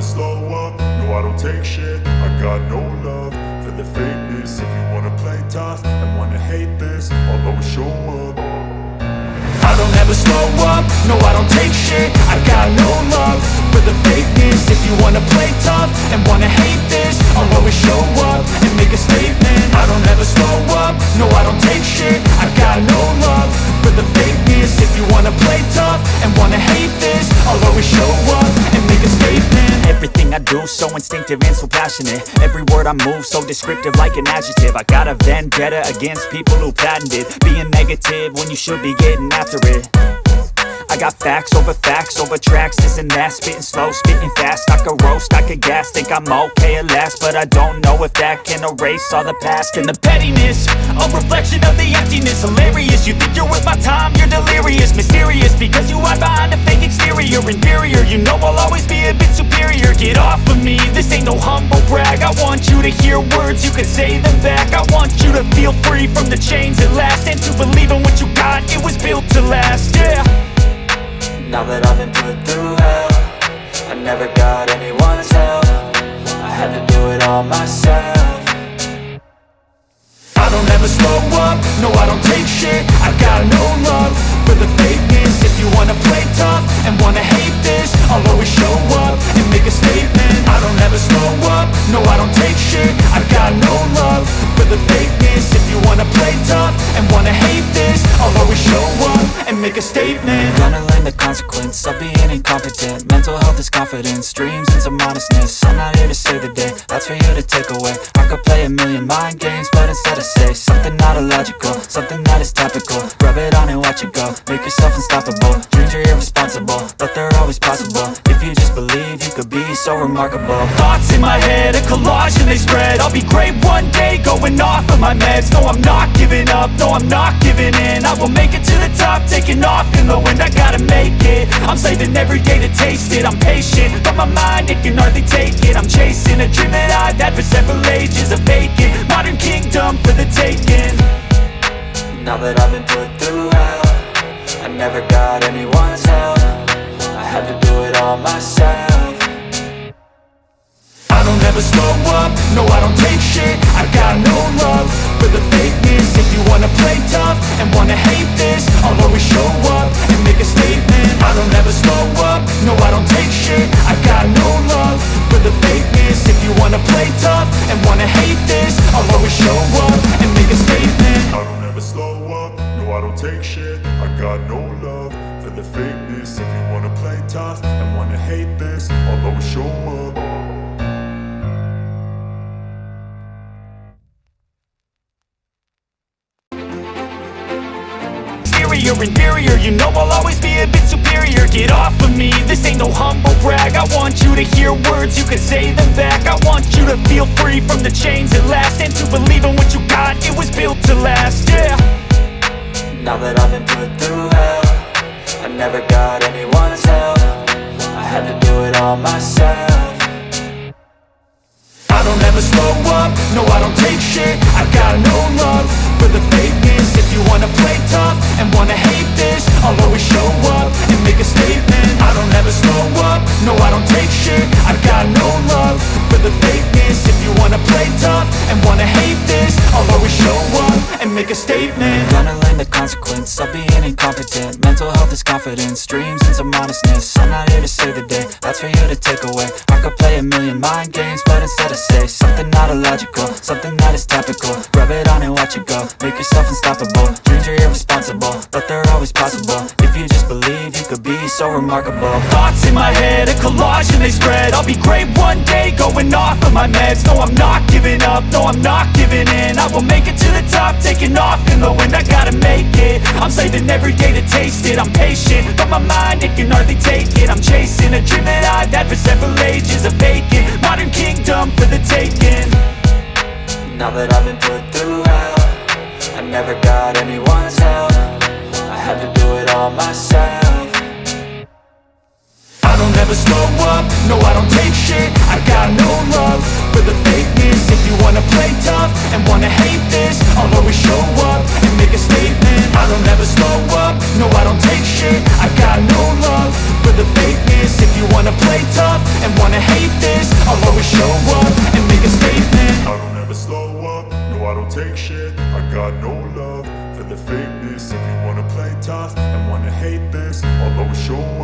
slow up, no I don't take shit. I got no love for the fakeness. If you wanna play tough and wanna hate this, I'll always show up. I don't ever slow up, no I don't take shit. I got no love for the fakeness. If you wanna play tough and wanna hate this, I'll always show up and make a statement. I don't ever slow up, no I don't take shit. I got no love for the fakeness. If you wanna play tough and wanna hate this, I'll always show up and make a statement. Everything I do so instinctive and so passionate. Every word I move so descriptive like an adjective. I got a vendetta against people who patented being negative when you should be getting after it. I got facts over tracks, this and that. Spitting slow, spitting fast, I could roast, I could gas. Think I'm okay at last, but I don't know if that can erase all the past. And the pettiness, a reflection of the emptiness. Hilarious, you think you're worth my time, you're delirious. Mysterious, because you hide behind a fake exterior. Inferior, you know I'll always be a bit superior. Get off of me, this ain't no humble brag. I want you to hear words, you can say them back. I want you to feel free from the chains at last, and to believe in what you got, it was built to last, yeah. Now that I've been put through hell, I never got anyone's help. I had to do it all myself. I don't ever slow up, no I don't take shit. I got no love for the fakeness. If you wanna play tough and wanna hate this, I'll always show up and make a statement. I don't ever slow up, no I don't take shit. I got no love for the fakeness. If you wanna play tough and wanna hate this, I'll always show up and make a statement. Gonna learn the consequence of being incompetent. Mental health is confidence, dreams and some honestness. I'm not here to save the day, that's for you to take away. I could play a million mind games, but instead I say something not illogical, something that is topical. Rub it on and watch it go, make yourself unstoppable. Dreams are irresponsible, but they're always possible. If you just believe, you could be so remarkable. Thoughts in my head, a collage and they spread. I'll be great one day, going off of my meds. No, I'm not giving up, no, I'm not giving in. I will make it to the top, taking off in the wind. I gotta make it, I'm saving every day to taste it. I'm patient, but my mind, it can hardly take it. I'm chasing a dream that I've had for several ages. A vacant, modern kingdom for the taking. Now that I've been put through hell, I never got anyone's help. I had to do it all myself. I don't ever slow up, no I don't take shit. I got no love for the fakeness. If you wanna play tough and wanna hate this, I'll always show up and make a statement. I don't ever slow up, no I don't take shit. I got no love for the fakeness. If you wanna play tough and wanna hate this, I'll always show up and make a statement. I don't ever slow up, no I don't take shit. I got no love for the fakeness. If you wanna play tough and wanna hate this, I'll always show up. Inferior, you know I'll always be a bit superior. Get off of me, this ain't no humble brag. I want you to hear words, you can say them back. I want you to feel free from the chains at last, and to believe in what you got, it was built to last, yeah. Now that I've been put through hell, I never got anyone's help. I had to do it all myself. I don't ever slow up, no I don't take shit. I got no love for the fakeness. If you wanna play tough and wanna hate this, I'll always show up and make a statement. I don't ever slow up, no I don't take shit. I got no love for the fakeness. If you wanna play tough and wanna hate this, I'll always show up and make a statement. Gonna learn the consequence of being incompetent. Mental health is confidence, dreams and some honestness. I'm not here to save the day, that's for you to take away. I could play a million mind games, but instead I say something not illogical, something that is topical. Rub it on and watch it go, make yourself unstoppable. Dreams are irresponsible, but they're always possible. If you just believe, you could be so remarkable. Thoughts in my head, a collage and they spread. I'll be great one day, going off of my meds. No, I'm not giving up, no, I'm not giving in. I will make it to the top, taking off in the wind. I gotta make it, I'm saving every day to taste it. I'm patient, but my mind, it can hardly take it. I'm chasing a dream that I've had for several ages. A vacant, modern kingdom for the taking. Now that I've been put through hell, I never got anyone's help. I had to do it all myself. I don't ever slow up, no I don't take shit. I got no love for the fakeness. If you wanna play tough and wanna hate this, I'll always show up and make a statement. I don't ever slow up, no I don't take shit. I got no love for the fakeness. If you wanna play tough and wanna hate slow up, no I don't take shit. I got no love for the fakeness. If you wanna play tough and wanna hate this, I'll always show up.